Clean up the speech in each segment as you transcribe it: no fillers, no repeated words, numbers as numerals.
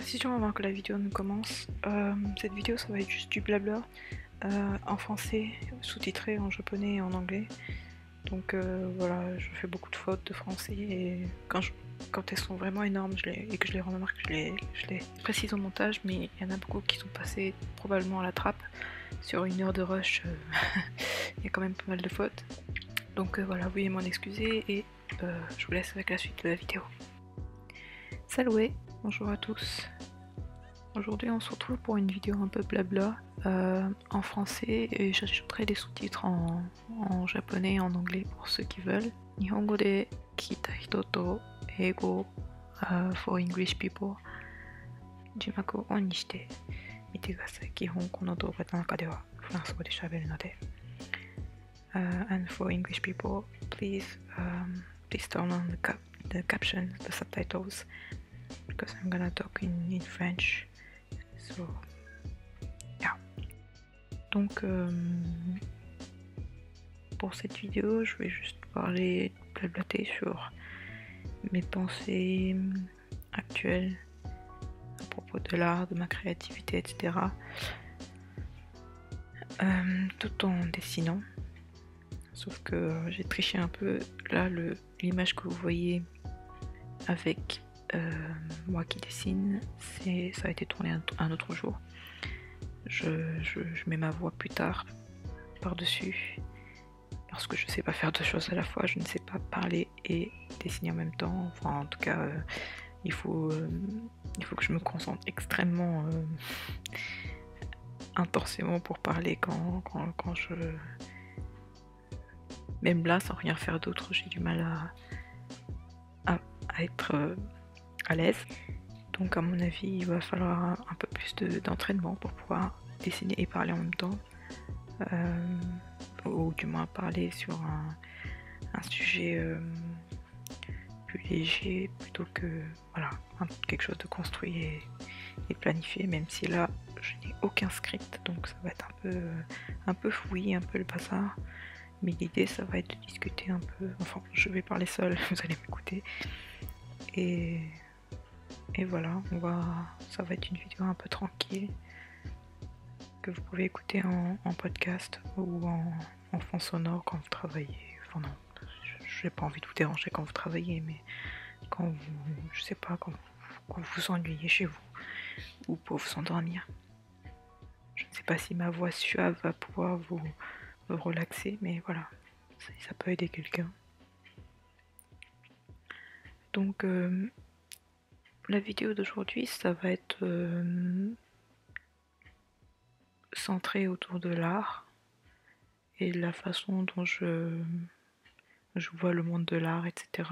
précision avant que la vidéo ne commence. Cette vidéo ça va être juste du blabla en français, sous-titré en japonais et en anglais. Donc voilà, je fais beaucoup de fautes de français et quand elles sont vraiment énormes et que je les remarque, je les précise au montage, mais il y en a beaucoup qui sont passés probablement à la trappe. Sur 1 heure de rush, il y a quand même pas mal de fautes. Donc voilà, veuillez m'en excuser et je vous laisse avec la suite de la vidéo. Salut, bonjour à tous. Aujourd'hui on se retrouve pour une vidéo un peu blabla en français et j'ajouterai des sous-titres en japonais et en anglais pour ceux qui veulent. Nihongo de kita hito to eigo for English people. Jimaku on ni shite mite kudasai. Kihon kono douga no naka de wa Fransu go de shaberu node. And for English people, please turn on the captions, the subtitles, because I'm gonna talk in French. So, yeah. Donc, pour cette vidéo, je vais juste blablater sur mes pensées actuelles à propos de l'art, de ma créativité, etc. Tout en dessinant. Sauf que j'ai triché un peu. Là, l'image que vous voyez avec moi qui dessine, ça a été tourné un autre jour. Je mets ma voix plus tard par-dessus parce que je sais pas faire deux choses à la fois, je ne sais pas parler et dessiner en même temps. Enfin, en tout cas, il faut que je me concentre extrêmement intensément pour parler quand je... Même là, sans rien faire d'autre, j'ai du mal à être à l'aise. Donc à mon avis, il va falloir un peu plus d'entraînement pour pouvoir dessiner et parler en même temps. Ou du moins parler sur un sujet plus léger plutôt que voilà, quelque chose de construit et planifié, même si là je n'ai aucun script, donc ça va être un peu fouillis, un peu le bazar. Mais l'idée ça va être de discuter un peu, enfin je vais parler seule, vous allez m'écouter. Et voilà, ça va être une vidéo un peu tranquille que vous pouvez écouter en podcast ou en fond sonore quand vous travaillez. Enfin non, j'ai pas envie de vous déranger quand vous travaillez, mais quand vous, je sais pas, quand vous vous ennuyez chez vous ou pour vous endormir. Je ne sais pas si ma voix suave va pouvoir vous relaxer, mais voilà, ça peut aider quelqu'un. Donc la vidéo d'aujourd'hui, ça va être centré autour de l'art et de la façon dont je vois le monde de l'art, etc.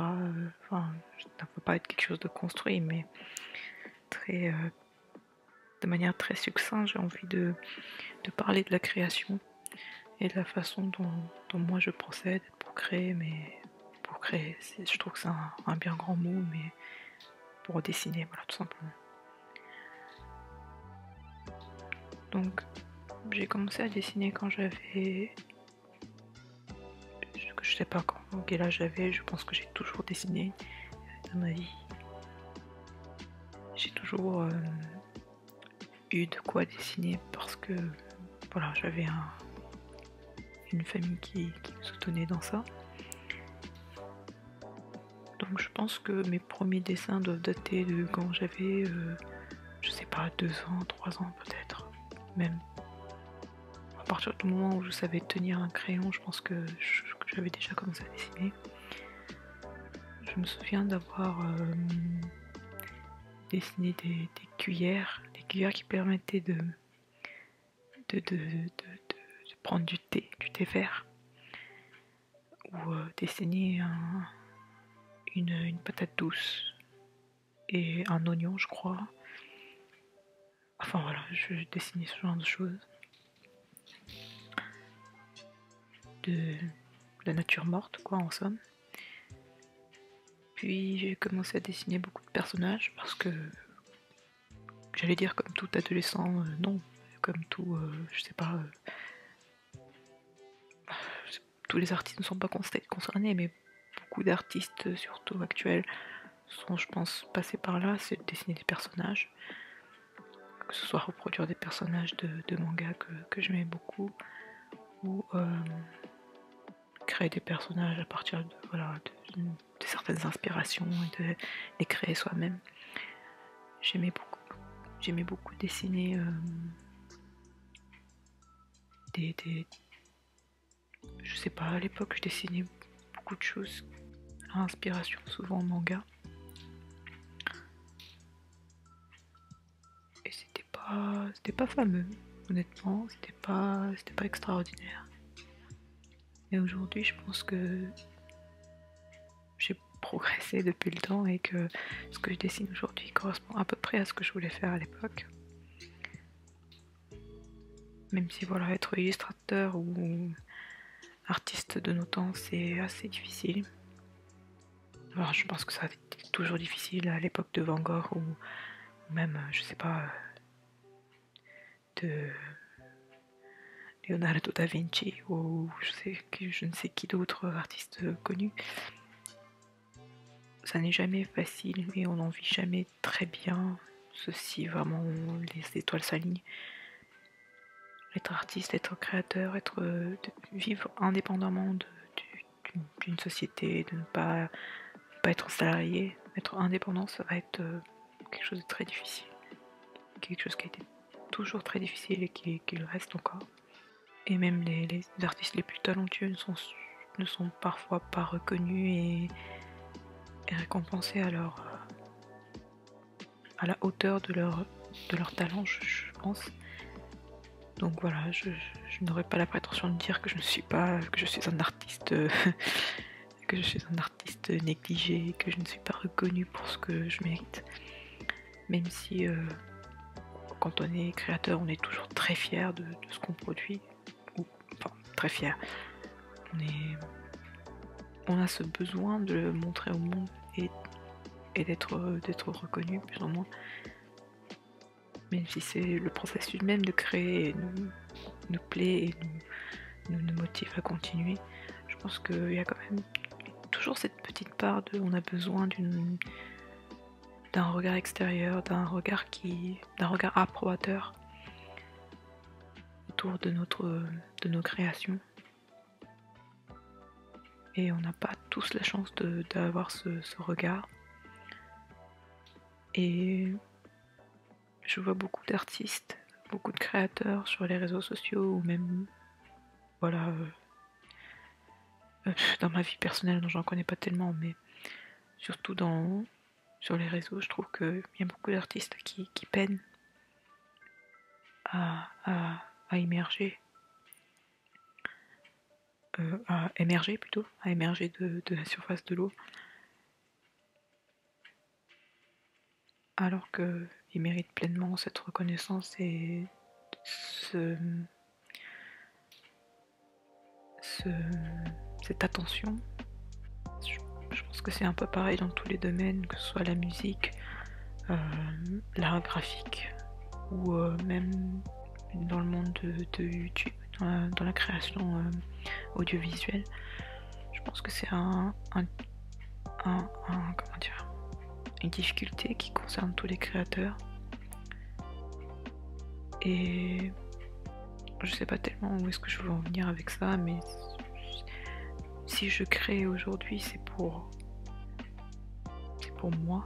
Enfin, ça ne peut pas être quelque chose de construit, mais de manière très succincte, j'ai envie de parler de la création et de la façon dont moi je procède pour créer, je trouve que c'est un bien grand mot, mais pour dessiner, voilà, tout simplement. Donc, j'ai commencé à dessiner quand j'avais... Je sais pas quel âge j'avais, je pense que j'ai toujours dessiné dans ma vie. J'ai toujours eu de quoi dessiner parce que voilà, j'avais une famille qui me soutenait dans ça. Donc je pense que mes premiers dessins doivent dater de quand j'avais, je sais pas, 2 ans, 3 ans peut-être. Même à partir du moment où je savais tenir un crayon, je pense que j'avais déjà commencé à dessiner. Je me souviens d'avoir dessiné des cuillères qui permettaient de prendre du thé vert, ou dessiner une patate douce et un oignon, je crois. Enfin voilà, je dessinais ce genre de choses. De la nature morte, quoi, en somme. Puis j'ai commencé à dessiner beaucoup de personnages parce que j'allais dire comme tout adolescent, non, comme tout, je sais pas, tous les artistes ne sont pas concernés, mais beaucoup d'artistes, surtout actuels, sont, je pense, passés par là, c'est de dessiner des personnages. que ce soit reproduire des personnages de manga que j'aimais beaucoup, ou créer des personnages à partir de, voilà, de certaines inspirations et de les créer soi-même. J'aimais beaucoup dessiner je sais pas, à l'époque je dessinais beaucoup de choses à inspiration, souvent en manga. Et c'était pas fameux, honnêtement, c'était pas extraordinaire. Mais aujourd'hui, je pense que j'ai progressé depuis le temps et que ce que je dessine aujourd'hui correspond à peu près à ce que je voulais faire à l'époque. Même si voilà, être illustrateur ou artiste de nos temps, c'est assez difficile. Alors, je pense que ça a été toujours difficile à l'époque de Van Gogh ou même, je sais pas, de Leonardo da Vinci ou je ne sais qui d'autres artistes connus. Ça n'est jamais facile et on n'en vit jamais très bien, ceci vraiment les étoiles s'alignent. Être artiste, être créateur, vivre indépendamment d'une société, de ne pas être salarié, être indépendant, ça va être quelque chose de très difficile. Quelque chose qui a été toujours très difficile et qui le reste encore. Et même les artistes les plus talentueux ne sont parfois pas reconnus et récompensés à la hauteur de leur talent, je pense. Donc voilà, je n'aurais pas la prétention de dire que je suis un artiste que je suis un artiste négligé, que je ne suis pas reconnu pour ce que je mérite. Même si quand on est créateur, on est toujours très fier de ce qu'on produit. Enfin, très fier. On a ce besoin de le montrer au monde et d'être reconnu plus ou moins. Même si c'est le processus même de créer nous plaît et nous motive à continuer, je pense qu'il y a quand même toujours cette petite part de on a besoin d'un regard extérieur, d'un regard approbateur autour de nos créations. Et on n'a pas tous la chance d'avoir ce regard. Et je vois beaucoup d'artistes, beaucoup de créateurs sur les réseaux sociaux ou même voilà dans ma vie personnelle, dont j'en connais pas tellement, mais surtout sur les réseaux, je trouve qu'il y a beaucoup d'artistes qui peinent à émerger. À émerger de la surface de l'eau, alors qu'ils méritent pleinement cette reconnaissance et cette attention. Je pense que c'est un peu pareil dans tous les domaines, que ce soit la musique, l'art graphique ou même dans le monde de YouTube, dans la création audiovisuelle. Je pense que c'est une difficulté qui concerne tous les créateurs. Et je sais pas tellement où est-ce que je veux en venir avec ça, mais si je crée aujourd'hui, c'est pour moi.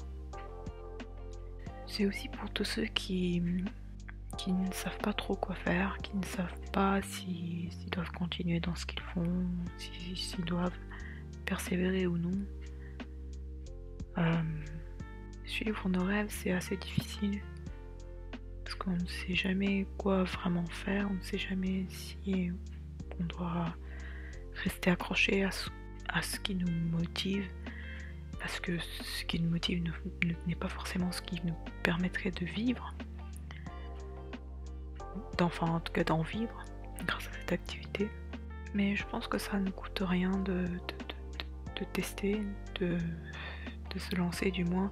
C'est aussi pour tous ceux qui ne savent pas trop quoi faire, qui ne savent pas s'ils doivent continuer dans ce qu'ils font, s'ils doivent persévérer ou non. Suivre nos rêves, c'est assez difficile parce qu'on ne sait jamais quoi vraiment faire, on ne sait jamais si on doit rester accroché à ce qui nous motive, parce que ce qui nous motive n'est pas forcément ce qui nous permettrait de vivre, en tout cas d'en vivre grâce à cette activité. Mais je pense que ça ne coûte rien de tester, de se lancer du moins,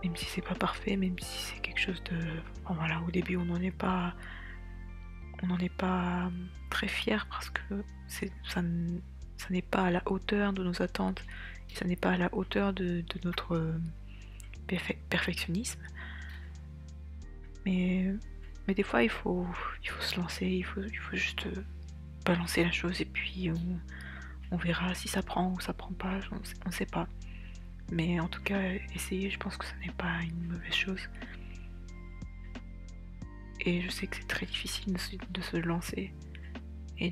même si c'est pas parfait, même si c'est quelque chose de... Bon, voilà, au début on n'en est pas très fier parce que ça n'est pas à la hauteur de nos attentes, et ça n'est pas à la hauteur de notre perfectionnisme. Mais des fois, il faut se lancer, il faut juste balancer la chose et puis on verra si ça prend ou ça prend pas, on sait pas. Mais en tout cas, essayer, je pense que ce n'est pas une mauvaise chose. Et je sais que c'est très difficile de se lancer et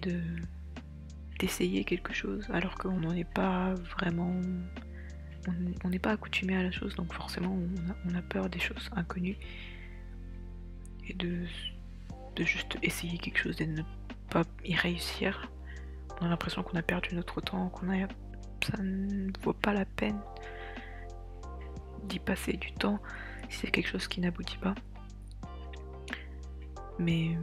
d'essayer quelque chose alors qu'on n'en est pas vraiment. On n'est pas accoutumé à la chose, donc forcément on a peur des choses inconnues. Et de juste essayer quelque chose et de ne pas y réussir, on a l'impression qu'on a perdu notre temps, ça ne vaut pas la peine d'y passer du temps si c'est quelque chose qui n'aboutit pas. Mais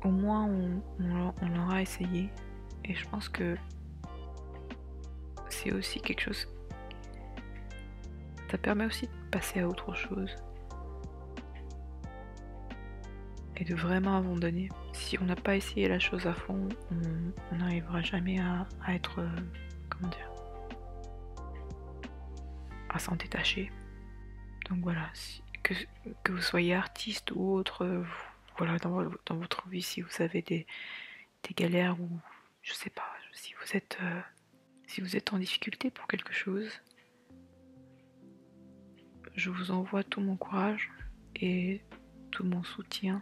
au moins on l'aura essayé, et je pense que c'est aussi quelque chose, ça permet aussi de passer à autre chose et de vraiment abandonner. Si on n'a pas essayé la chose à fond, on n'arrivera jamais à être, comment dire, à s'en détacher. Donc voilà, que vous soyez artiste ou autre, voilà, dans votre vie, si vous avez des galères ou je sais pas, si vous êtes en difficulté pour quelque chose, je vous envoie tout mon courage et tout mon soutien.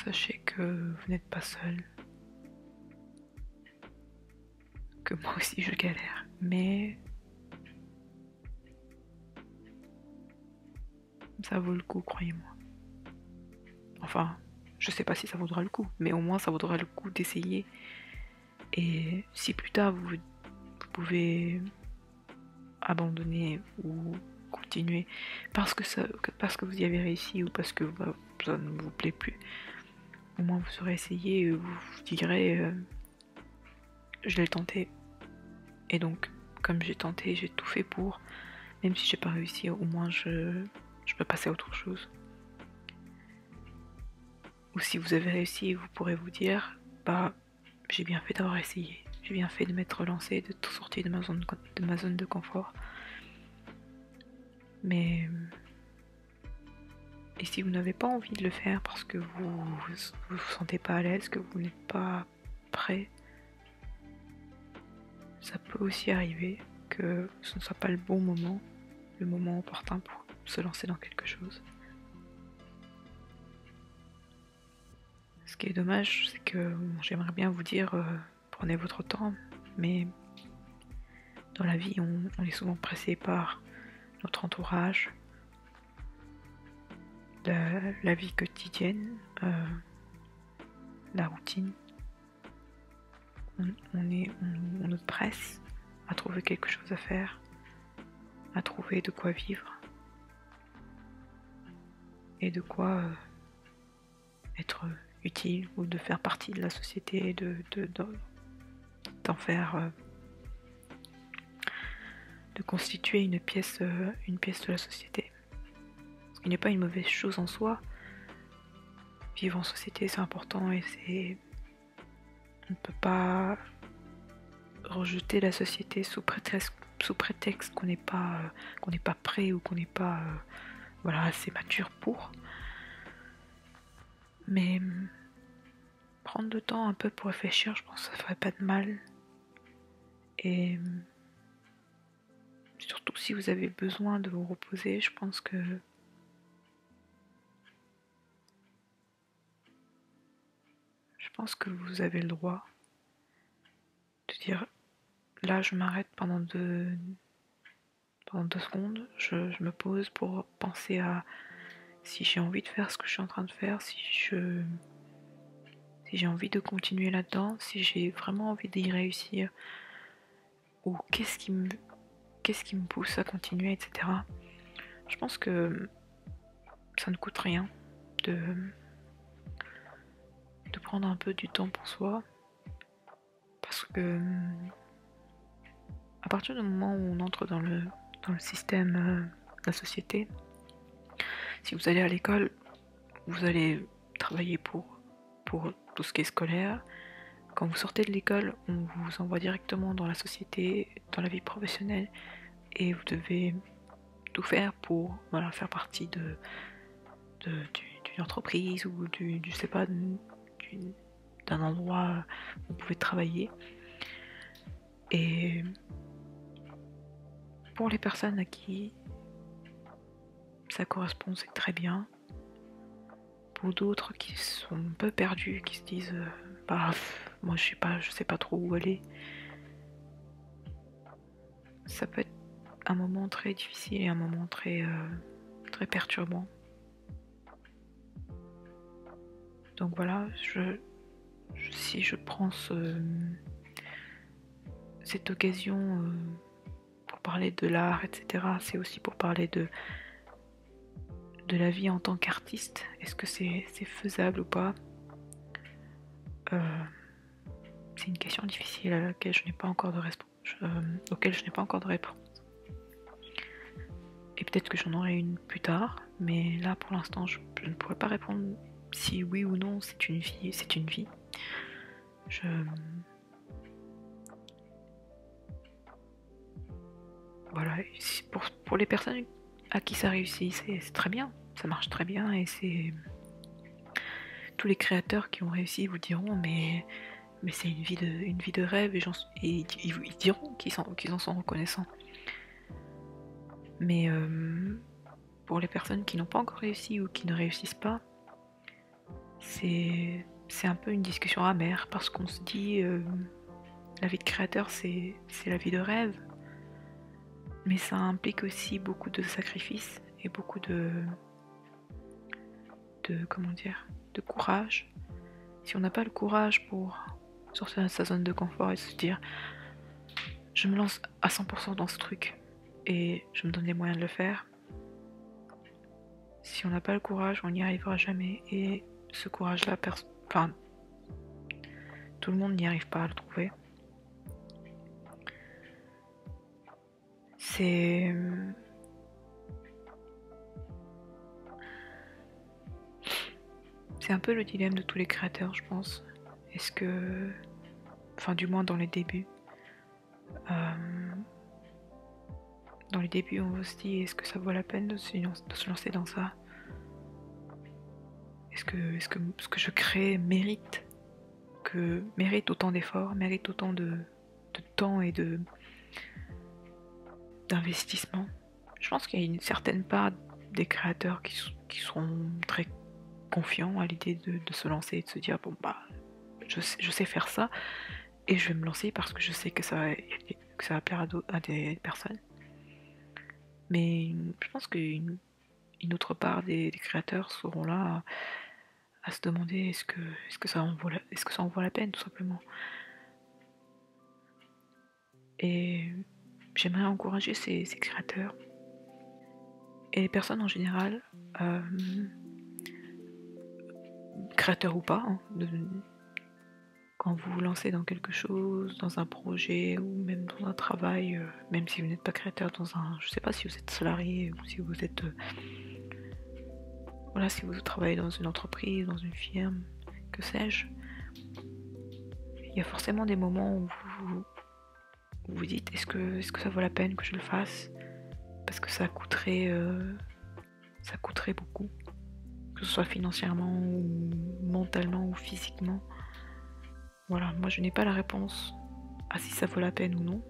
Sachez que vous n'êtes pas seul, que moi aussi je galère, mais ça vaut le coup, croyez-moi. Enfin, je sais pas si ça vaudra le coup, mais au moins ça vaudra le coup d'essayer. Et si plus tard vous pouvez abandonner ou continuer parce que vous y avez réussi ou parce que ça ne vous plaît plus, au moins vous aurez essayé et vous direz je l'ai tenté, et donc comme j'ai tenté, j'ai tout fait pour, même si j'ai pas réussi, au moins je peux passer à autre chose. Ou si vous avez réussi, vous pourrez vous dire bah j'ai bien fait d'avoir essayé, j'ai bien fait de m'être lancé, de tout sortir de ma zone de confort. Mais et si vous n'avez pas envie de le faire parce que vous sentez pas à l'aise, que vous n'êtes pas prêt, ça peut aussi arriver que ce ne soit pas le moment opportun pour se lancer dans quelque chose. Ce qui est dommage, c'est que j'aimerais bien vous dire prenez votre temps, mais dans la vie, on est souvent pressé par notre entourage, la vie quotidienne, la routine. On nous presse à trouver quelque chose à faire, à trouver de quoi vivre et de quoi être utile ou de faire partie de la société, d'en faire, de constituer une pièce de la société. Ce qui n'est pas une mauvaise chose en soi. Vivre en société, c'est important et on ne peut pas rejeter la société sous prétexte qu'on n'est pas prêt ou qu'on n'est pas assez mature pour. Mais prendre le temps un peu pour réfléchir, je pense que ça ferait pas de mal. Et surtout si vous avez besoin de vous reposer, je pense que vous avez le droit de dire là je m'arrête pendant 2 secondes, je me pose pour penser à si j'ai envie de faire ce que je suis en train de faire, si j'ai envie de continuer là-dedans, si j'ai vraiment envie d'y réussir, ou qu'est-ce qui me pousse à continuer, etc. Je pense que ça ne coûte rien de prendre un peu du temps pour soi, parce que à partir du moment où on entre dans le système de la société, si vous allez à l'école, vous allez travailler pour tout ce qui est scolaire, quand vous sortez de l'école, on vous envoie directement dans la société, dans la vie professionnelle, et vous devez tout faire pour voilà, faire partie d'une entreprise ou je sais pas, d'un endroit où vous pouvez travailler. Et pour les personnes à qui ça correspond, c'est très bien. Pour d'autres qui sont un peu perdus, qui se disent bah moi je sais pas trop où aller, ça peut être un moment très difficile et un moment très perturbant. Donc voilà, si je prends cette occasion pour parler de l'art, etc., c'est aussi pour parler de la vie en tant qu'artiste. Est-ce que c'est faisable ou pas? C'est une question difficile à laquelle je n'ai pas encore de réponse. Auquel je n'ai pas encore de réponse. Et peut-être que j'en aurai une plus tard, mais là pour l'instant je ne pourrais pas répondre si oui ou non c'est une vie. C'est une vie. Voilà, pour les personnes à qui ça réussit, c'est très bien, ça marche très bien, et c'est tous les créateurs qui ont réussi vous diront mais c'est une vie de rêve, et ils diront qu'ils en sont reconnaissants. Mais pour les personnes qui n'ont pas encore réussi ou qui ne réussissent pas, c'est un peu une discussion amère, parce qu'on se dit la vie de créateur c'est la vie de rêve, mais ça implique aussi beaucoup de sacrifices et beaucoup de comment dire, de courage. Si on n'a pas le courage pour sortir de sa zone de confort et se dire je me lance à 100% dans ce truc et je me donne les moyens de le faire, si on n'a pas le courage, on n'y arrivera jamais. Et ce courage-là, tout le monde n'y arrive pas à le trouver. C'est un peu le dilemme de tous les créateurs, je pense. Est-ce que, enfin du moins dans les débuts, on se dit est-ce que ça vaut la peine de se lancer dans ça? Est-ce que ce que je crée mérite autant d'efforts, mérite autant de temps et d'investissement? Je pense qu'il y a une certaine part des créateurs qui sont très confiants à l'idée de se lancer et de se dire bon bah je sais faire ça et je vais me lancer parce que je sais que ça va plaire à des personnes. Mais je pense qu'une autre part des créateurs seront là à se demander est-ce que ça en vaut la peine, tout simplement. Et j'aimerais encourager ces créateurs et les personnes en général, créateurs ou pas, hein, quand vous vous lancez dans quelque chose, dans un projet ou même dans un travail, même si vous n'êtes pas créateur je sais pas si vous êtes salarié ou si vous êtes voilà, si vous travaillez dans une entreprise, dans une firme, que sais-je, il y a forcément des moments où vous vous dites est-ce que ça vaut la peine que je le fasse, parce que ça coûterait beaucoup, que ce soit financièrement ou mentalement ou physiquement. Voilà, moi je n'ai pas la réponse à si ça vaut la peine ou non.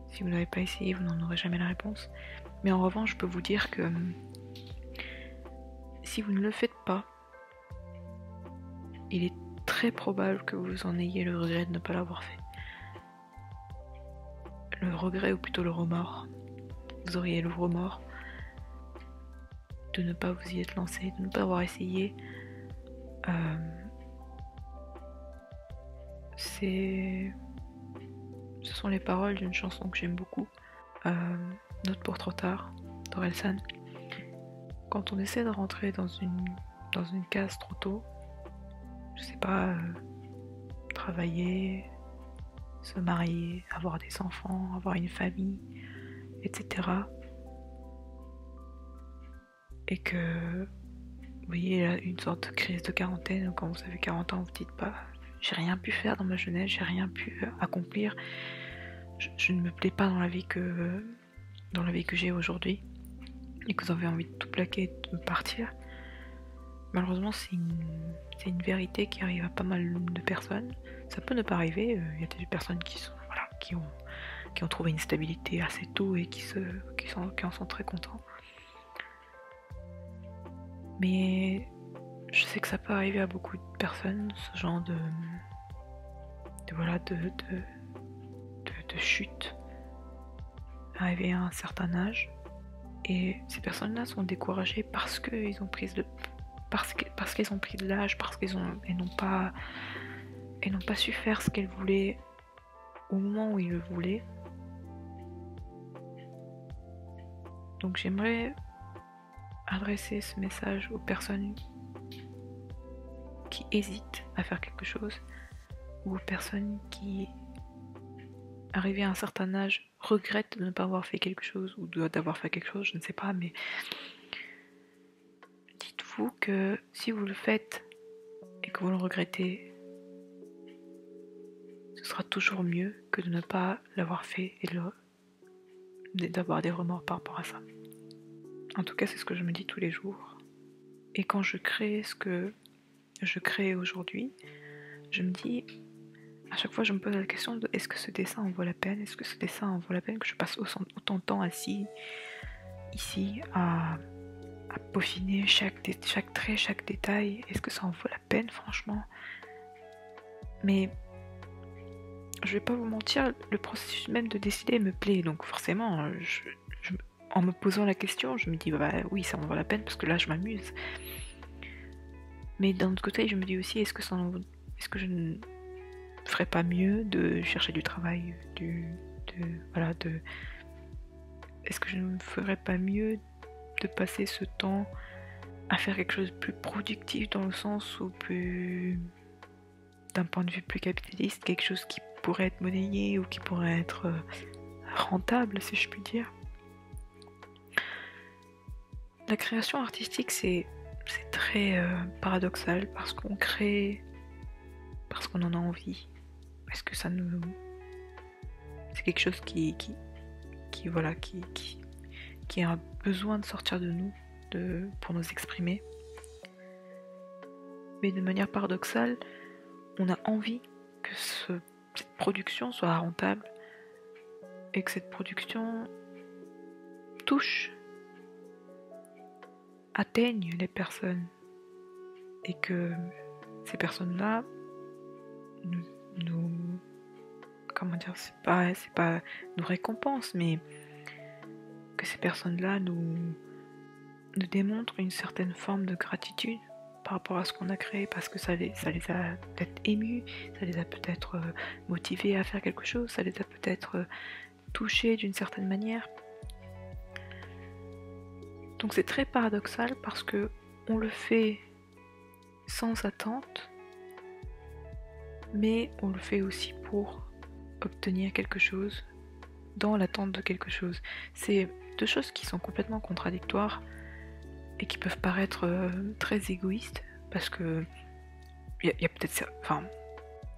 Si vous n'avez pas essayé, vous n'en aurez jamais la réponse. Mais en revanche, je peux vous dire que si vous ne le faites pas, il est très probable que vous en ayez le regret de ne pas l'avoir fait. Le regret, ou plutôt le remords. Vous auriez le remords de ne pas vous y être lancé, de ne pas avoir essayé. Ce sont les paroles d'une chanson que j'aime beaucoup, Note pour trop tard, d'Orelsan. Quand on essaie de rentrer dans une case trop tôt, je sais pas, travailler, se marier, avoir des enfants, avoir une famille, etc. Et que vous voyez une sorte de crise de quarantaine, où quand vous avez 40 ans, vous dites bah j'ai rien pu faire dans ma jeunesse, j'ai rien pu accomplir. Je ne me plais pas dans la vie que j'ai aujourd'hui et que j'avais envie de tout plaquer et de partir. Malheureusement, c'est une vérité qui arrive à pas mal de personnes. Ça peut ne pas arriver. Il y a des personnes qui ont trouvé une stabilité assez tôt et qui en sont très contents. Mais je sais que ça peut arriver à beaucoup de personnes, ce genre de chute, arriver à un certain âge. Et ces personnes-là sont découragées parce qu'elles ont pris de l'âge, parce qu'elles n'ont pas su faire ce qu'elles voulaient au moment où ils le voulaient. Donc j'aimerais adresser ce message aux personnes qui hésitent à faire quelque chose, ou aux personnes qui, arrivées à un certain âge, regrettent de ne pas avoir fait quelque chose, ou d'avoir fait quelque chose, je ne sais pas, mais dites-vous que si vous le faites et que vous le regrettez, ce sera toujours mieux que de ne pas l'avoir fait et d'avoir des remords par rapport à ça. En tout cas, c'est ce que je me dis tous les jours. Et quand je crée ce que je crée aujourd'hui, je me dis, à chaque fois je me pose la question de est-ce que ce dessin en vaut la peine? Est-ce que ce dessin en vaut la peine que je passe autant de temps assis ici à peaufiner chaque trait, chaque détail? Est-ce que ça en vaut la peine, franchement? Mais je vais pas vous mentir, le processus même de décider me plaît, donc forcément, en me posant la question, je me dis bah oui, ça en vaut la peine parce que là je m'amuse. Mais d'un autre côté, je me dis aussi, est-ce que je ne ferais pas mieux de chercher du travail, est-ce que je ne ferais pas mieux de passer ce temps à faire quelque chose de plus productif, dans le sens où d'un point de vue plus capitaliste, quelque chose qui pourrait être monnayé ou qui pourrait être rentable, si je puis dire. La création artistique, c'est très paradoxal, parce qu'on crée parce qu'on en a envie, parce que c'est quelque chose qui a besoin de sortir de nous, pour nous exprimer. Mais de manière paradoxale, on a envie que cette production soit rentable et que cette production atteigne les personnes, et que ces personnes-là c'est pas nous récompensent, mais que ces personnes-là nous démontrent une certaine forme de gratitude par rapport à ce qu'on a créé, parce que ça les a peut-être émus, ça les a peut-être motivés à faire quelque chose, ça les a peut-être touchés d'une certaine manière. Donc c'est très paradoxal, parce que on le fait sans attente, mais on le fait aussi pour obtenir quelque chose, dans l'attente de quelque chose. C'est deux choses qui sont complètement contradictoires et qui peuvent paraître très égoïstes, parce que il y a peut-être ça. Enfin,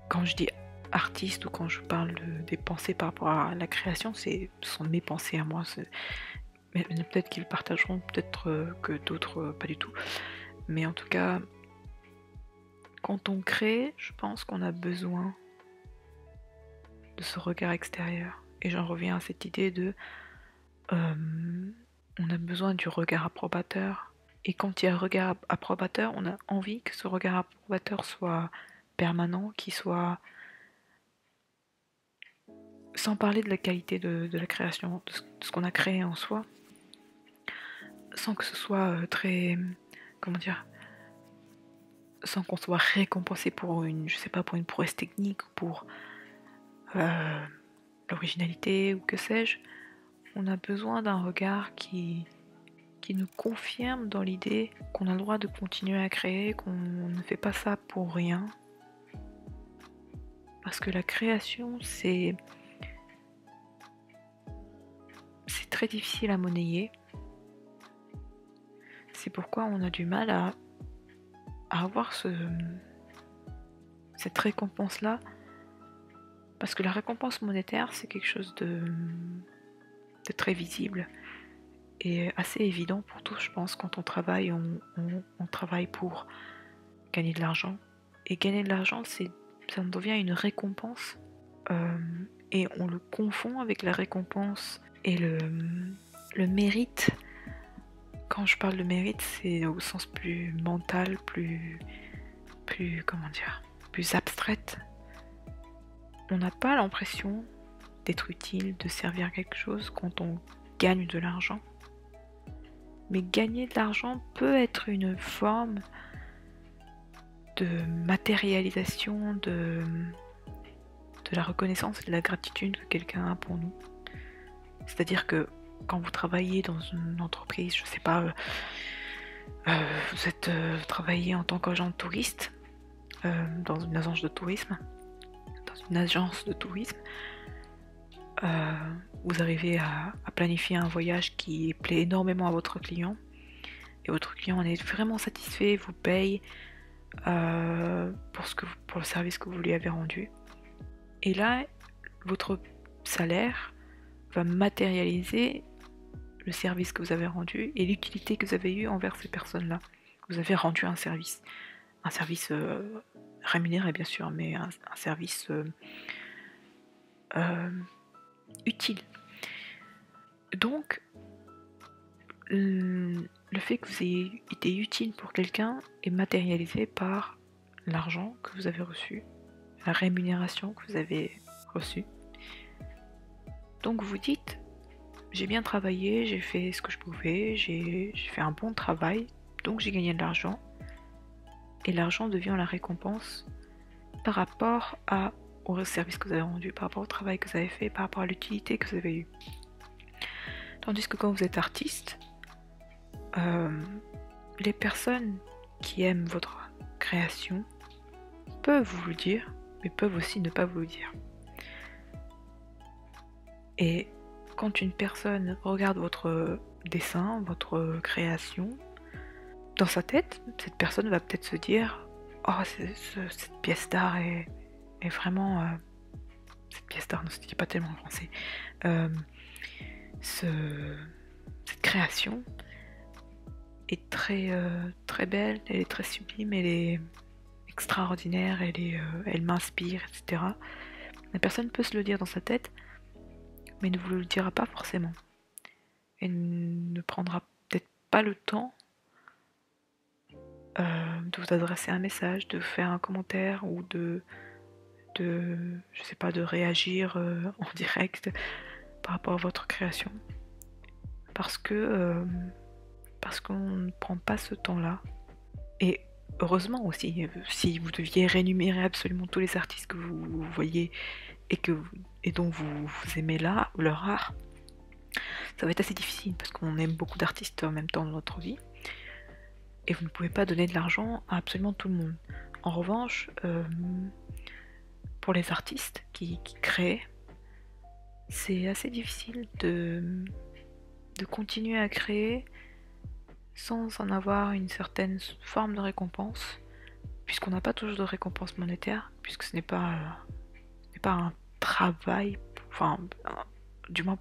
quand je dis artiste, ou quand je parle des pensées par rapport à la création, ce sont mes pensées à moi. Mais peut-être qu'ils partageront, peut-être que d'autres pas du tout. Mais en tout cas, quand on crée, je pense qu'on a besoin de ce regard extérieur. Et j'en reviens à cette idée de on a besoin du regard approbateur. Et quand il y a un regard approbateur, on a envie que ce regard approbateur soit permanent, qu'il soit... Sans parler de la qualité de la création, de ce qu'on a créé en soi, sans que ce soit très... Comment dire, sans qu'on soit récompensé pour pour une prouesse technique, ou pour l'originalité, ou que sais-je. On a besoin d'un regard qui nous confirme dans l'idée qu'on a le droit de continuer à créer, qu'on ne fait pas ça pour rien. Parce que la création, c'est très difficile à monnayer. C'est pourquoi on a du mal à avoir cette récompense-là, parce que la récompense monétaire, c'est quelque chose de très visible et assez évident pour tous, je pense. Quand on travaille, on travaille pour gagner de l'argent. Et gagner de l'argent, ça devient une récompense. Et on le confond avec la récompense et le mérite. Quand je parle de mérite, c'est au sens plus mental, plus comment dire, plus abstraite. On n'a pas l'impression d'être utile, de servir à quelque chose quand on gagne de l'argent. Mais gagner de l'argent peut être une forme de matérialisation de la reconnaissance et de la gratitude que quelqu'un a pour nous. C'est-à-dire que quand vous travaillez dans une entreprise, je sais pas, vous travaillez en tant qu'agent de touriste dans une agence de tourisme, vous arrivez à planifier un voyage qui plaît énormément à votre client et votre client en est vraiment satisfait, vous paye pour le service que vous lui avez rendu. Et là, votre salaire va matérialiser le service que vous avez rendu et l'utilité que vous avez eue envers ces personnes-là. Vous avez rendu un service rémunéré bien sûr, mais un service utile. Donc, le fait que vous ayez été utile pour quelqu'un est matérialisé par l'argent que vous avez reçu, la rémunération que vous avez reçue. Donc vous dites, j'ai bien travaillé, j'ai fait ce que je pouvais, j'ai fait un bon travail, donc j'ai gagné de l'argent. Et l'argent devient la récompense par rapport au service que vous avez rendu, par rapport au travail que vous avez fait, par rapport à l'utilité que vous avez eue. Tandis que quand vous êtes artiste, les personnes qui aiment votre création peuvent vous le dire, mais peuvent aussi ne pas vous le dire. Et quand une personne regarde votre dessin, votre création, dans sa tête, cette personne va peut-être se dire « Oh, cette pièce d'art est vraiment... cette pièce d'art, ne se dit pas tellement en français. Cette création est très belle, elle est très sublime, elle est extraordinaire, elle m'inspire, etc. » La personne peut se le dire dans sa tête, mais ne vous le dira pas forcément. Elle ne prendra peut-être pas le temps de vous adresser un message, de faire un commentaire ou de je sais pas, de réagir en direct par rapport à votre création. Parce qu'on ne prend pas ce temps-là. Et heureusement aussi, si vous deviez rémunérer absolument tous les artistes que vous voyez et dont vous aimez leur art, ça va être assez difficile parce qu'on aime beaucoup d'artistes en même temps dans notre vie. Et vous ne pouvez pas donner de l'argent à absolument tout le monde. En revanche, pour les artistes qui créent, c'est assez difficile de continuer à créer sans en avoir une certaine forme de récompense, puisqu'on n'a pas toujours de récompense monétaire, puisque ce n'est pas un travail, enfin, du moins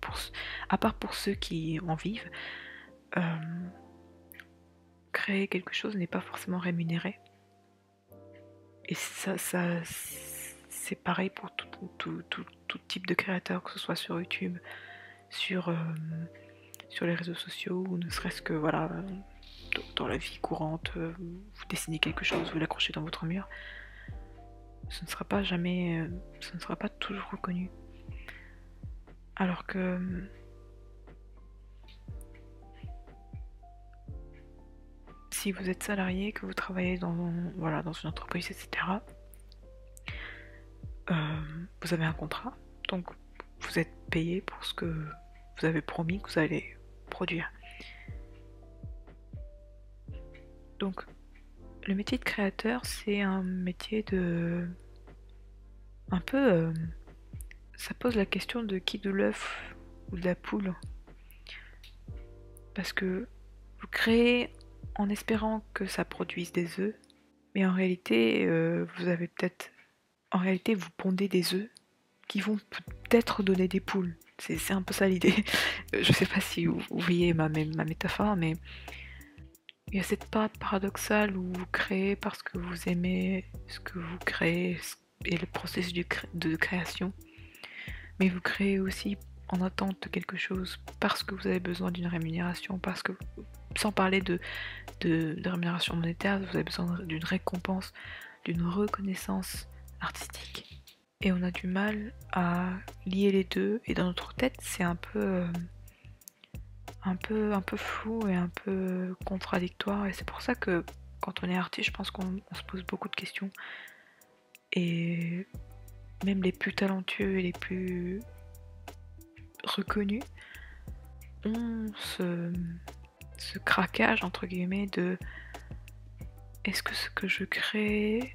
à part pour ceux qui en vivent, créer quelque chose n'est pas forcément rémunéré. Et ça c'est pareil pour tout type de créateur, que ce soit sur YouTube, sur les réseaux sociaux, ou ne serait-ce que voilà, dans la vie courante, vous dessinez quelque chose, vous l'accrochez dans votre mur, ce ne sera pas toujours reconnu. Alors que si vous êtes salarié, que vous travaillez dans une entreprise, etc., vous avez un contrat, donc vous êtes payé pour ce que vous avez promis que vous allez produire. Donc le métier de créateur, c'est un métier un peu... ça pose la question de qui, de l'œuf ou de la poule. Parce que vous créez en espérant que ça produise des œufs, mais en réalité, vous avez peut-être en réalité vous pondez des œufs qui vont peut-être donner des poules. C'est un peu ça l'idée. Je sais pas si vous voyez ma métaphore, mais il y a cette part paradoxale où vous créez parce que vous aimez ce que vous créez et le processus de création, mais vous créez aussi en attente de quelque chose parce que vous avez besoin d'une rémunération, parce que, sans parler de rémunération monétaire, vous avez besoin d'une récompense, d'une reconnaissance artistique. Et on a du mal à lier les deux, et dans notre tête c'est un peu flou et un peu contradictoire, et c'est pour ça que quand on est artiste, je pense qu'on se pose beaucoup de questions, et même les plus talentueux et les plus reconnus ont ce craquage entre guillemets de est-ce que ce que je crée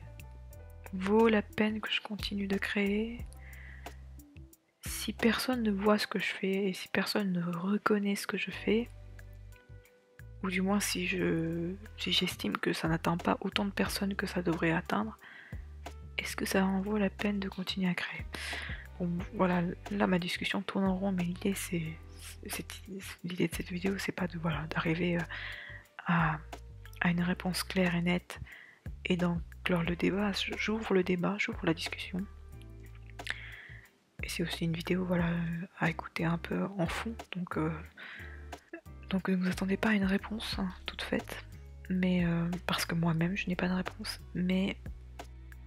vaut la peine que je continue de créer? Si personne ne voit ce que je fais et si personne ne reconnaît ce que je fais, ou du moins si j'estime que ça n'atteint pas autant de personnes que ça devrait atteindre, est-ce que ça en vaut la peine de continuer à créer? Bon, voilà, là ma discussion tourne en rond, mais l'idée de cette vidéo, c'est pas d'arriver à une réponse claire et nette et d'enclore le débat. J'ouvre le débat, j'ouvre la discussion. Et c'est aussi une vidéo à écouter un peu en fond, donc ne vous attendez pas à une réponse toute faite, mais parce que moi-même je n'ai pas de réponse, mais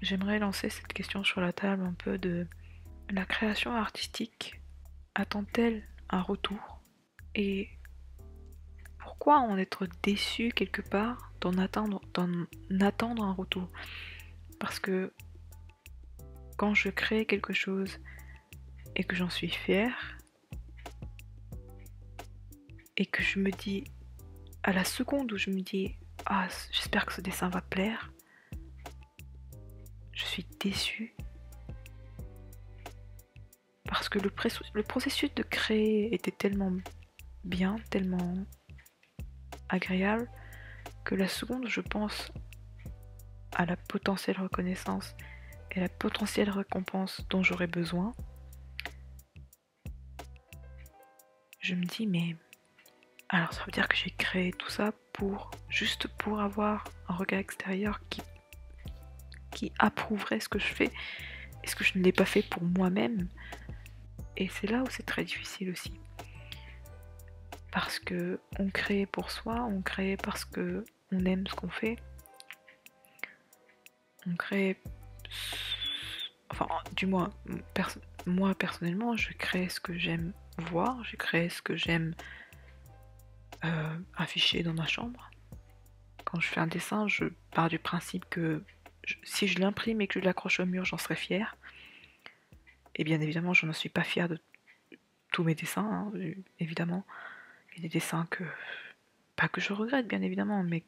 j'aimerais lancer cette question sur la table un peu de la création artistique attend-elle un retour, et pourquoi en être déçu quelque part d'en attendre un retour? Parce que quand je crée quelque chose et que j'en suis fière, et que je me dis, à la seconde où je me dis ah j'espère que ce dessin va plaire, je suis déçue. Parce que le processus de créer était tellement bien, tellement agréable, que la seconde où je pense à la potentielle reconnaissance et la potentielle récompense dont j'aurais besoin, je me dis mais alors ça veut dire que j'ai créé tout ça juste pour avoir un regard extérieur qui approuverait ce que je fais. Est-ce que je ne l'ai pas fait pour moi-même? Et c'est là où c'est très difficile aussi. Parce que on crée pour soi, on crée parce que on aime ce qu'on fait. On crée... Enfin, du moins, moi personnellement, je crée ce que j'aime voir, je crée ce que j'aime afficher dans ma chambre. Quand je fais un dessin, je pars du principe que si je l'imprime et que je l'accroche au mur, j'en serais fière. Et bien évidemment, je n'en suis pas fière de tous mes dessins, hein, évidemment. Il y a des dessins pas que je regrette bien évidemment, mais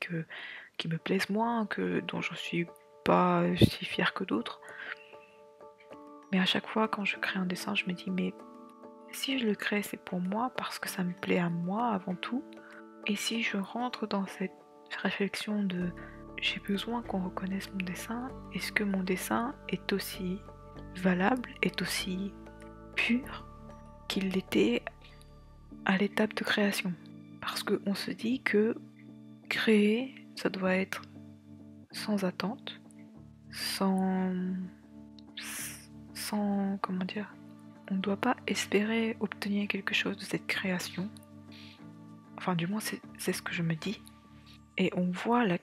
qui me plaisent moins, dont je suis pas si fière que d'autres. Mais à chaque fois quand je crée un dessin, je me dis mais si je le crée c'est pour moi parce que ça me plaît à moi avant tout. Et si je rentre dans cette réflexion de j'ai besoin qu'on reconnaisse mon dessin, est-ce que mon dessin est aussi valable, est aussi pur qu'il l'était à l'étape de création? Parce qu'on se dit que créer, ça doit être sans attente, comment dire, on ne doit pas espérer obtenir quelque chose de cette création. Enfin, du moins, c'est ce que je me dis. Et on voit le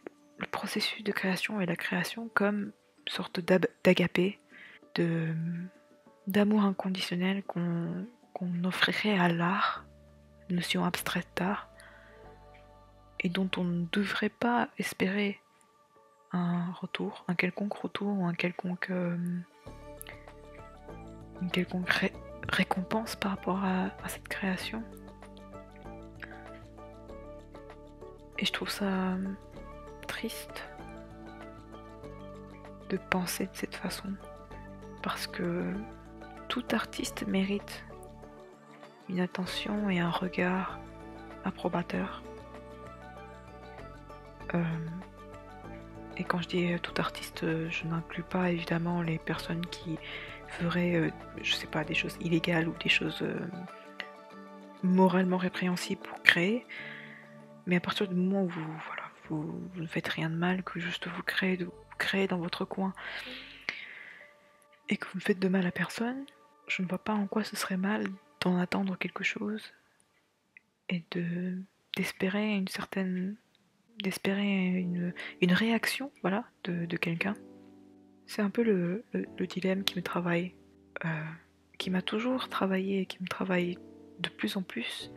processus de création et la création comme une sorte d'agapé, d'amour inconditionnel qu'on offrirait à l'art, notion abstraite d'art, et dont on ne devrait pas espérer un retour, un quelconque retour ou une quelconque récompense par rapport à cette création. Et je trouve ça triste de penser de cette façon, parce que tout artiste mérite une attention et un regard approbateur. Et quand je dis tout artiste, je n'inclus pas évidemment les personnes qui feraient, je sais pas, des choses illégales ou des choses moralement répréhensibles pour créer. Mais à partir du moment où vous ne faites rien de mal, que juste vous créez dans votre coin et que vous ne faites de mal à personne, je ne vois pas en quoi ce serait mal d'en attendre quelque chose et d'espérer une réaction, voilà, de quelqu'un. C'est un peu le dilemme qui me travaille, qui m'a toujours travaillé et qui me travaille de plus en plus,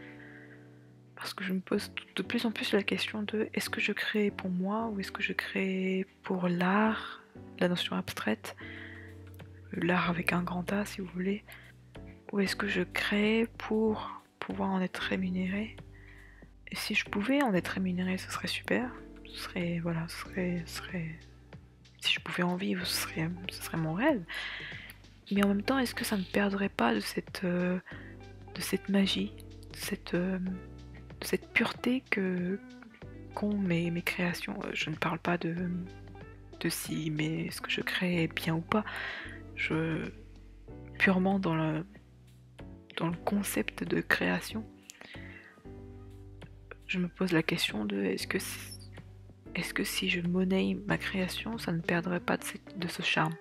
parce que je me pose de plus en plus la question de est-ce que je crée pour moi ou est-ce que je crée pour l'art, la notion abstraite, l'art avec un grand A si vous voulez, ou est-ce que je crée pour pouvoir en être rémunéré. Et si je pouvais en être rémunéré, ce serait super. Ce serait, voilà, si je pouvais en vivre, ce serait mon rêve. Mais en même temps, est-ce que ça ne perdrait pas de cette magie, de cette pureté qu'ont mes créations. Je ne parle pas de si mais ce que je crée est bien ou pas. Purement dans le concept de création, je me pose la question de est-ce que si je monnaie ma création, ça ne perdrait pas de ce charme?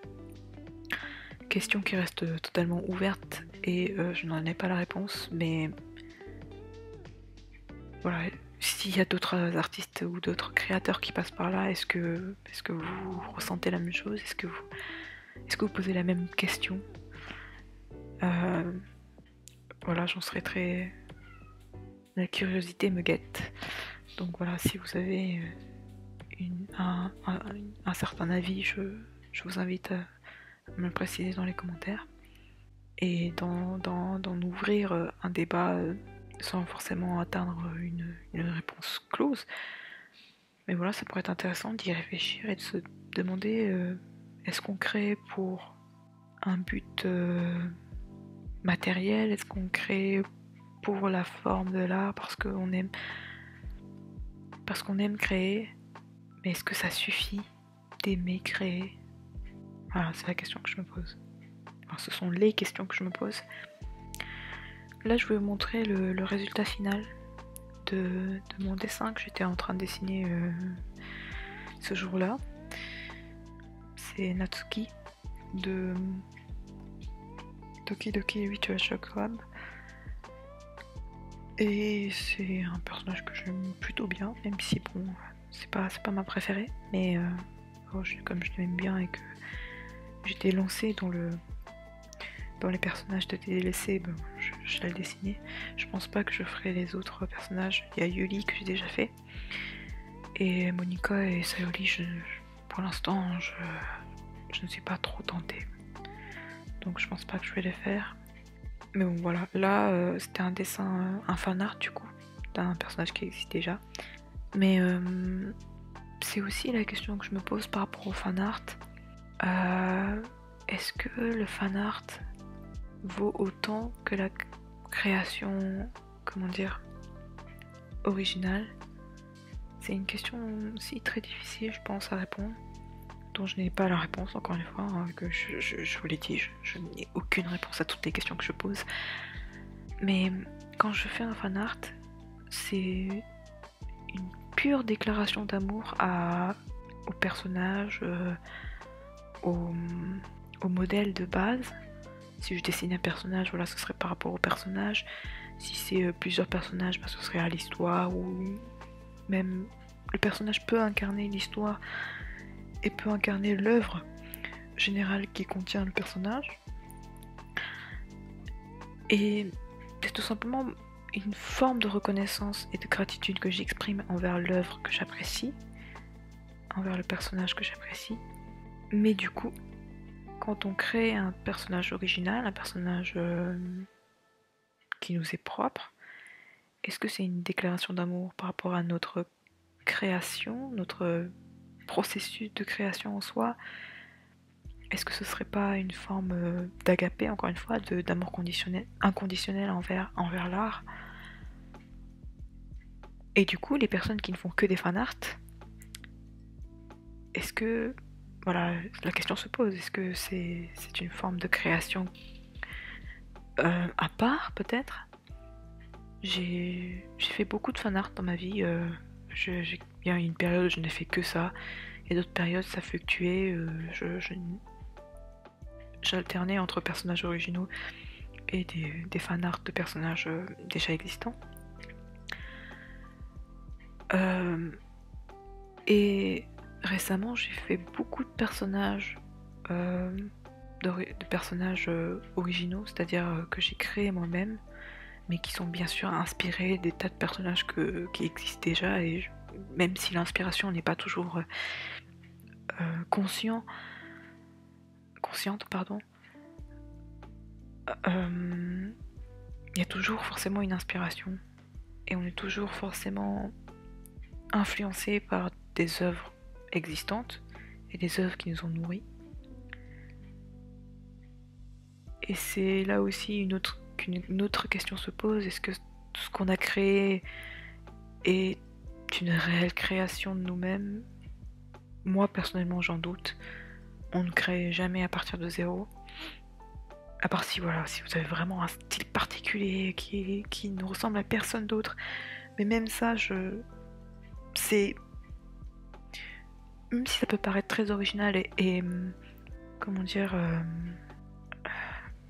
Question qui reste totalement ouverte et je n'en ai pas la réponse, mais voilà, s'il y a d'autres artistes ou d'autres créateurs qui passent par là, est-ce que vous ressentez la même chose? Est-ce que vous posez la même question? Voilà, j'en serais très... La curiosité me guette. Donc voilà, si vous avez un certain avis, je vous invite à me le préciser dans les commentaires. Et d'en ouvrir un débat sans forcément atteindre une réponse close. Mais voilà, ça pourrait être intéressant d'y réfléchir et de se demander est-ce qu'on crée pour un but matériel? Est-ce qu'on crée pour la forme de l'art parce qu'on aime créer? Mais est-ce que ça suffit d'aimer créer? Voilà, c'est la question que je me pose. Enfin, ce sont les questions que je me pose. Là, je vais vous montrer le résultat final de mon dessin que j'étais en train de dessiner ce jour-là. C'est Natsuki de Doki Doki Literature Club. Et c'est un personnage que j'aime plutôt bien, même si bon, c'est pas ma préférée, mais comme je l'aime bien et que j'étais lancée dans les personnages de DLC, ben, je l'ai dessiné. Je pense pas que je ferai les autres personnages. Il y a Yuli que j'ai déjà fait. Et Monika et Sayori, pour l'instant, je ne suis pas trop tentée. Donc je pense pas que je vais les faire. Mais bon voilà, là c'était un dessin, un fan art du coup, d'un personnage qui existe déjà. Mais c'est aussi la question que je me pose par rapport au fan art. Est-ce que le fan art vaut autant que la création, comment dire, originale? C'est une question aussi très difficile, je pense, à répondre, dont je n'ai pas la réponse, encore une fois, hein, que je vous l'ai dit, je n'ai aucune réponse à toutes les questions que je pose. Mais quand je fais un fan art, c'est une pure déclaration d'amour au personnage, au modèle de base. Si je dessine un personnage, voilà, ce serait par rapport au personnage. Si c'est plusieurs personnages, bah, ce serait à l'histoire, ou même le personnage peut incarner l'histoire et peut incarner l'œuvre générale qui contient le personnage. Et c'est tout simplement une forme de reconnaissance et de gratitude que j'exprime envers l'œuvre que j'apprécie, envers le personnage que j'apprécie. Mais du coup, quand on crée un personnage original, un personnage qui nous est propre, est-ce que c'est une déclaration d'amour par rapport à notre création, notre processus de création en soi? Est-ce que ce serait pas une forme d'agapé, encore une fois, d'amour inconditionnel envers l'art? Et du coup, les personnes qui ne font que des fan art, est-ce que, voilà, la question se pose, est-ce que c'est une forme de création à part peut-être? J'ai fait beaucoup de fanart dans ma vie, il y a une période où je n'ai fait que ça, et d'autres périodes ça fluctuait, j'alternais entre personnages originaux et des fanarts de personnages déjà existants. Et récemment j'ai fait beaucoup de personnages de personnages originaux, c'est-à-dire que j'ai créé moi-même, mais qui sont bien sûr inspirés des tas de personnages qui existent déjà, et même si l'inspiration n'est pas toujours consciente, pardon, il y a toujours forcément une inspiration, et on est toujours forcément influencé par des œuvres existantes et des œuvres qui nous ont nourris. Et c'est là aussi qu'une autre question se pose, est-ce que tout ce qu'on a créé est une réelle création de nous-mêmes? Moi personnellement j'en doute, on ne crée jamais à partir de zéro. À part si, voilà, si vous avez vraiment un style particulier qui ne ressemble à personne d'autre. Mais même ça, c'est... Même si ça peut paraître très original et comment dire...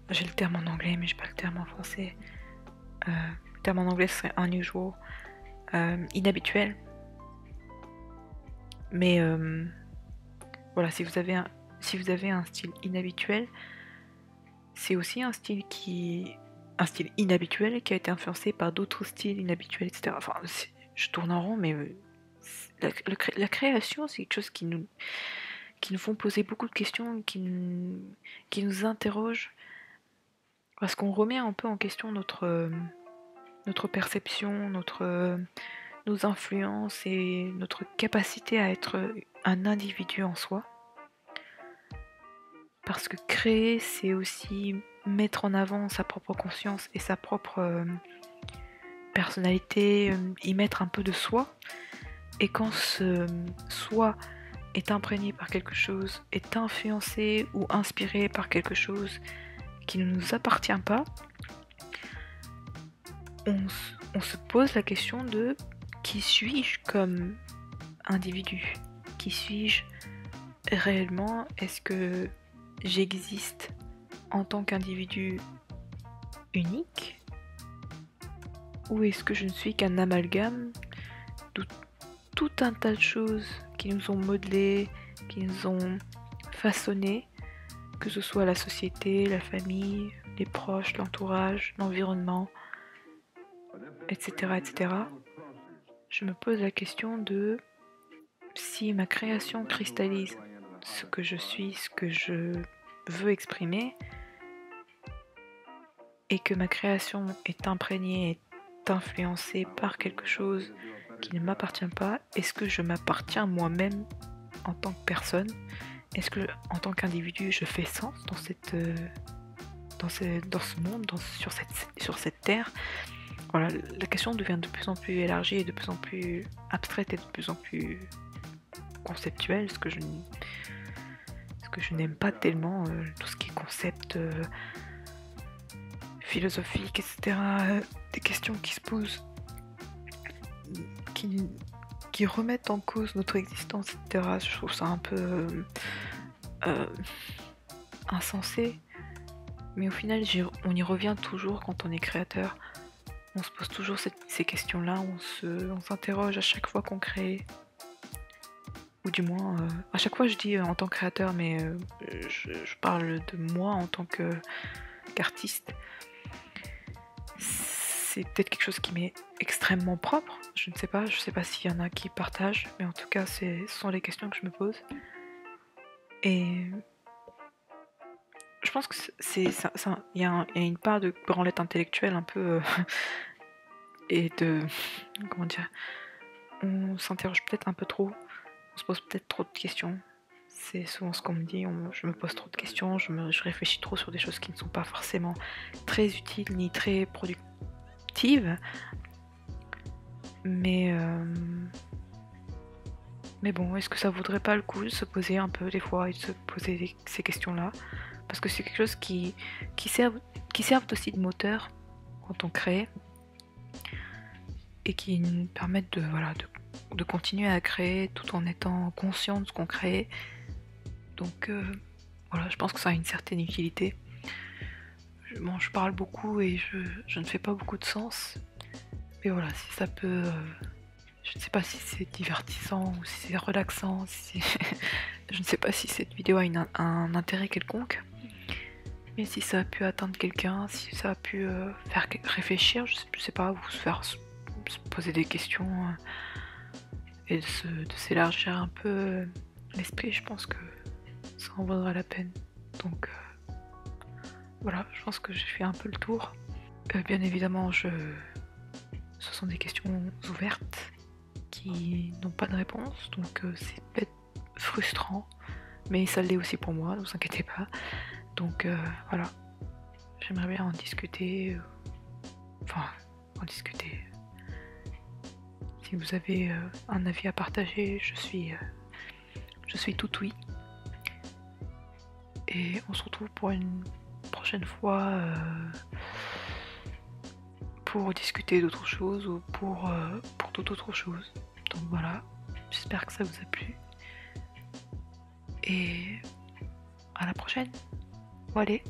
j'ai le terme en anglais, mais j'ai pas le terme en français. Le terme en anglais serait unusual, inhabituel. Mais voilà, si vous avez un style inhabituel, c'est aussi un style inhabituel qui a été influencé par d'autres styles inhabituels, etc. Enfin, je tourne en rond, mais la création, c'est quelque chose qui nous font poser beaucoup de questions, qui nous interrogent, parce qu'on remet un peu en question notre perception, nos influences et notre capacité à être un individu en soi. Parce que créer, c'est aussi mettre en avant sa propre conscience et sa propre personnalité, y mettre un peu de soi. Et quand ce soi est imprégné par quelque chose, est influencé ou inspiré par quelque chose qui ne nous appartient pas, on se pose la question de qui suis-je comme individu? Qui suis-je réellement? Est-ce que j'existe en tant qu'individu unique? Ou est-ce que je ne suis qu'un amalgame de tout un tas de choses qui nous ont modelés, qui nous ont façonnés, que ce soit la société, la famille, les proches, l'entourage, l'environnement, etc., etc. Je me pose la question de si ma création cristallise ce que je suis, ce que je veux exprimer, et que ma création est imprégnée, est influencée par quelque chose qui ne m'appartient pas, est-ce que je m'appartiens moi-même en tant que personne? Est-ce que en tant qu'individu je fais sens dans ce monde, sur cette terre? Voilà, la question devient de plus en plus élargie et de plus en plus abstraite et de plus en plus conceptuelle, ce que je n'aime pas tellement, tout ce qui est concept philosophique, etc. Des questions qui se posent, qui remettent en cause notre existence, etc. Je trouve ça un peu insensé, mais au final on y revient toujours quand on est créateur. On se pose toujours ces questions-là, on s'interroge à chaque fois qu'on crée, ou du moins à chaque fois je dis en tant que créateur, mais je parle de moi en tant qu'artiste. C'est peut-être quelque chose qui m'est extrêmement propre, je ne sais pas s'il y en a qui partagent, mais en tout cas ce sont les questions que je me pose. Et je pense que il y a une part de branlette intellectuelle un peu et de, comment dire, on s'interroge peut-être un peu trop, on se pose peut-être trop de questions. C'est souvent ce qu'on me dit, je me pose trop de questions, je réfléchis trop sur des choses qui ne sont pas forcément très utiles ni très productives. Mais Mais bon, est-ce que ça vaudrait pas le coup de se poser un peu des fois et de se poser ces questions-là? Parce que c'est quelque chose qui servent aussi de moteur quand on crée et qui nous permettent de, voilà, de continuer à créer tout en étant conscient de ce qu'on crée. Donc voilà, je pense que ça a une certaine utilité. Bon, je parle beaucoup et je ne fais pas beaucoup de sens. Mais voilà, si ça peut... je ne sais pas si c'est divertissant ou si c'est relaxant, je ne sais pas si cette vidéo a un intérêt quelconque. Mais si ça a pu atteindre quelqu'un, si ça a pu faire réfléchir, je sais pas, ou se poser des questions et de s'élargir un peu l'esprit, je pense que ça en vaudra la peine. Donc voilà, je pense que j'ai fait un peu le tour. Bien évidemment, ce sont des questions ouvertes qui n'ont pas de réponse, donc c'est peut-être frustrant, mais ça l'est aussi pour moi, ne vous inquiétez pas. Donc voilà, j'aimerais bien en discuter, enfin en discuter. Si vous avez un avis à partager, je suis tout oui. Et on se retrouve pour une prochaine fois pour discuter d'autres choses ou pour toute autre chose. Donc voilà, j'espère que ça vous a plu. Et à la prochaine. Bon allez.